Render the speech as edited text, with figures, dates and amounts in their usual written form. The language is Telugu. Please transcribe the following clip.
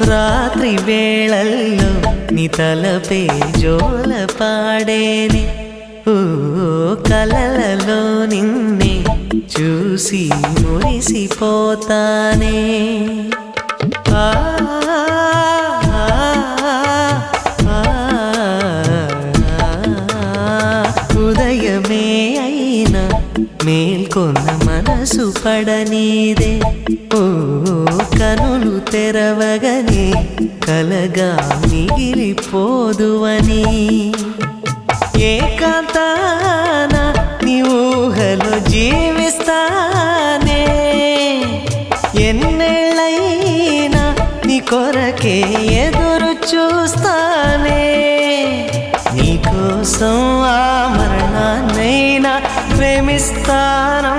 రాత్రి వేళల్లో నీ తలపే జోల పాడేనే ఓ కలలలో నిన్నే చూసి మురిసిపోతానే ఆ ఉదయమే అయినా మేల్కొన్న మనసు పడనీదే ఓ కనులు తెరవగనే కలగా మిగిలిపోదువని ఏకాంతాన నీ ఊహలో జీవిస్తానే ఎన్నేళ్ళైనా నీ కొరకే ఎదురు చూస్తానే నీకోసం ఆ మరణాన్నైనా ప్రేమిస్తాను